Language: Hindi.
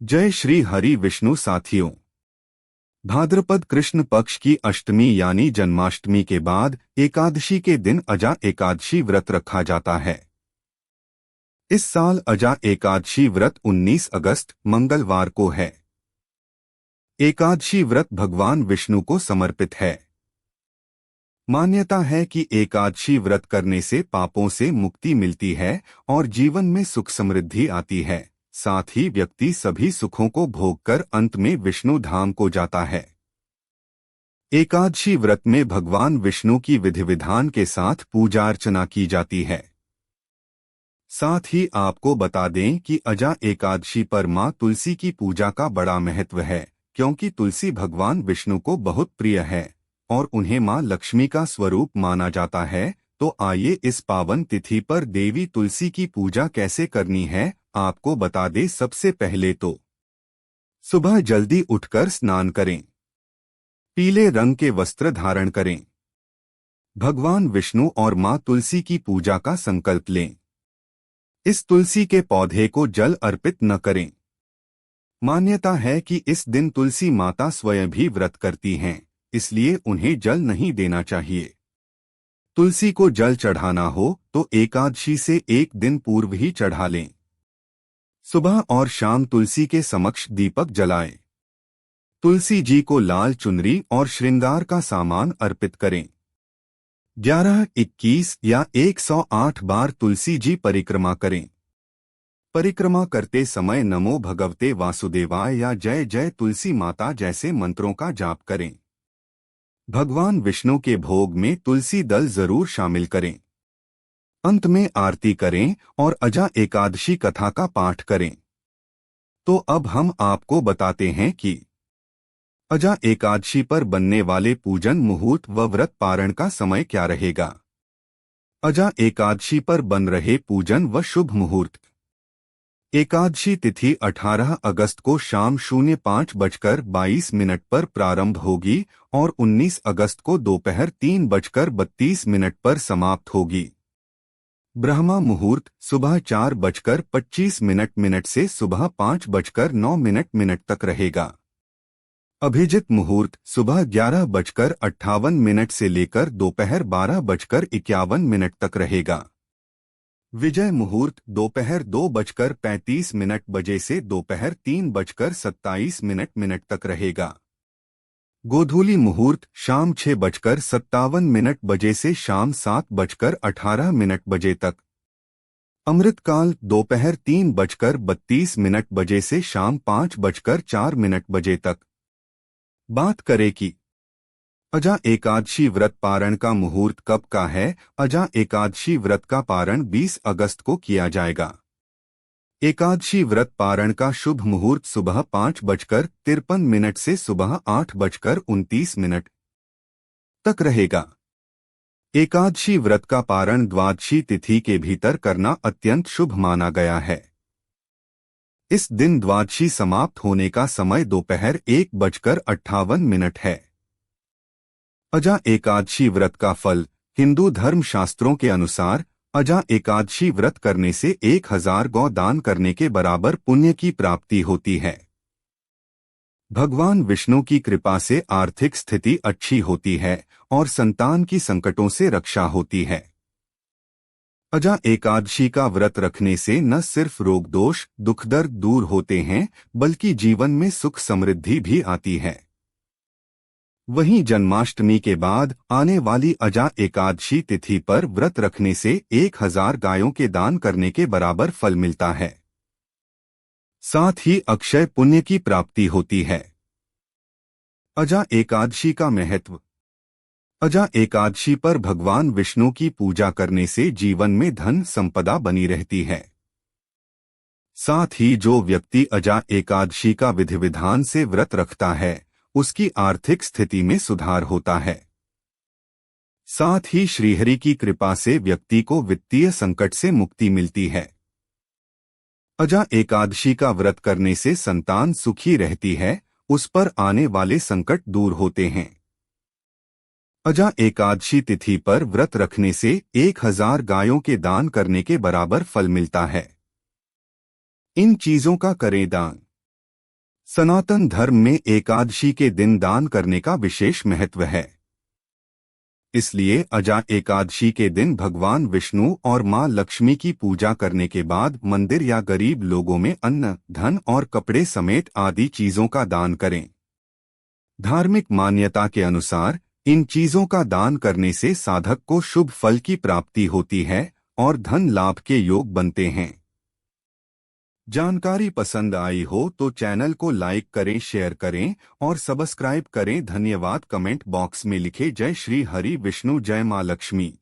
जय श्री हरि विष्णु साथियों। भाद्रपद कृष्ण पक्ष की अष्टमी यानी जन्माष्टमी के बाद एकादशी के दिन अजा एकादशी व्रत रखा जाता है। इस साल अजा एकादशी व्रत 19 अगस्त मंगलवार को है। एकादशी व्रत भगवान विष्णु को समर्पित है। मान्यता है कि एकादशी व्रत करने से पापों से मुक्ति मिलती है और जीवन में सुख समृद्धि आती है। साथ ही व्यक्ति सभी सुखों को भोगकर अंत में विष्णु धाम को जाता है। एकादशी व्रत में भगवान विष्णु की विधि विधान के साथ पूजा अर्चना की जाती है। साथ ही आपको बता दें कि अजा एकादशी पर मां तुलसी की पूजा का बड़ा महत्व है, क्योंकि तुलसी भगवान विष्णु को बहुत प्रिय है और उन्हें मां लक्ष्मी का स्वरूप माना जाता है। तो आइए इस पावन तिथि पर देवी तुलसी की पूजा कैसे करनी है आपको बता दें। सबसे पहले तो सुबह जल्दी उठकर स्नान करें, पीले रंग के वस्त्र धारण करें, भगवान विष्णु और मां तुलसी की पूजा का संकल्प लें। इस तुलसी के पौधे को जल अर्पित न करें। मान्यता है कि इस दिन तुलसी माता स्वयं भी व्रत करती हैं, इसलिए उन्हें जल नहीं देना चाहिए। तुलसी को जल चढ़ाना हो तो एकादशी से एक दिन पूर्व ही चढ़ा लें। सुबह और शाम तुलसी के समक्ष दीपक जलाएं। तुलसी जी को लाल चुनरी और श्रृंगार का सामान अर्पित करें। 11, 21 या 108 बार तुलसी जी परिक्रमा करें। परिक्रमा करते समय नमो भगवते वासुदेवाय या जय जय तुलसी माता जैसे मंत्रों का जाप करें। भगवान विष्णु के भोग में तुलसी दल जरूर शामिल करें। अंत में आरती करें और अजा एकादशी कथा का पाठ करें। तो अब हम आपको बताते हैं कि अजा एकादशी पर बनने वाले पूजन मुहूर्त व व्रत पारण का समय क्या रहेगा। अजा एकादशी पर बन रहे पूजन व शुभ मुहूर्त। एकादशी तिथि 18 अगस्त को शाम 05:22 पर प्रारंभ होगी और 19 अगस्त को दोपहर 3:32 पर समाप्त होगी। ब्रह्मा मुहूर्त सुबह 4:25 से सुबह 5:09 तक रहेगा। अभिजित मुहूर्त सुबह 11:58 से लेकर दोपहर 12:51 तक रहेगा। विजय मुहूर्त दोपहर 2:35 से दोपहर 3:27 तक रहेगा। गोधूली मुहूर्त शाम 6:57 से शाम 7:18 तक। अमृतकाल दोपहर 3:32 से शाम 5:04 तक। बात करें कि अजा एकादशी व्रत पारण का मुहूर्त कब का है। अजा एकादशी व्रत का पारण 20 अगस्त को किया जाएगा। एकादशी व्रत पारण का शुभ मुहूर्त सुबह 5:53 से सुबह 8:29 तक रहेगा। एकादशी व्रत का पारण द्वादशी तिथि के भीतर करना अत्यंत शुभ माना गया है। इस दिन द्वादशी समाप्त होने का समय दोपहर 1:58 है। अजा एकादशी व्रत का फल हिंदू धर्म शास्त्रों के अनुसार अजा एकादशी व्रत करने से 1000 गौ दान करने के बराबर पुण्य की प्राप्ति होती है। भगवान विष्णु की कृपा से आर्थिक स्थिति अच्छी होती है और संतान की संकटों से रक्षा होती है। अजा एकादशी का व्रत रखने से न सिर्फ रोग दोष दुख दर्द दूर होते हैं, बल्कि जीवन में सुख समृद्धि भी आती है। वहीं जन्माष्टमी के बाद आने वाली अजा एकादशी तिथि पर व्रत रखने से 1000 गायों के दान करने के बराबर फल मिलता है। साथ ही अक्षय पुण्य की प्राप्ति होती है। अजा एकादशी का महत्व। अजा एकादशी पर भगवान विष्णु की पूजा करने से जीवन में धन संपदा बनी रहती है। साथ ही जो व्यक्ति अजा एकादशी का विधि विधान से व्रत रखता है उसकी आर्थिक स्थिति में सुधार होता है। साथ ही श्रीहरि की कृपा से व्यक्ति को वित्तीय संकट से मुक्ति मिलती है। अजा एकादशी का व्रत करने से संतान सुखी रहती है, उस पर आने वाले संकट दूर होते हैं। अजा एकादशी तिथि पर व्रत रखने से 1000 गायों के दान करने के बराबर फल मिलता है। इन चीजों का करें दान। सनातन धर्म में एकादशी के दिन दान करने का विशेष महत्व है। इसलिए अजा एकादशी के दिन भगवान विष्णु और मां लक्ष्मी की पूजा करने के बाद मंदिर या गरीब लोगों में अन्न, धन और कपड़े समेत आदि चीजों का दान करें। धार्मिक मान्यता के अनुसार इन चीजों का दान करने से साधक को शुभ फल की प्राप्ति होती है और धन लाभ के योग बनते हैं। जानकारी पसंद आई हो तो चैनल को लाइक करें, शेयर करें और सब्सक्राइब करें। धन्यवाद। कमेंट बॉक्स में लिखे जय श्री हरि विष्णु, जय मां लक्ष्मी।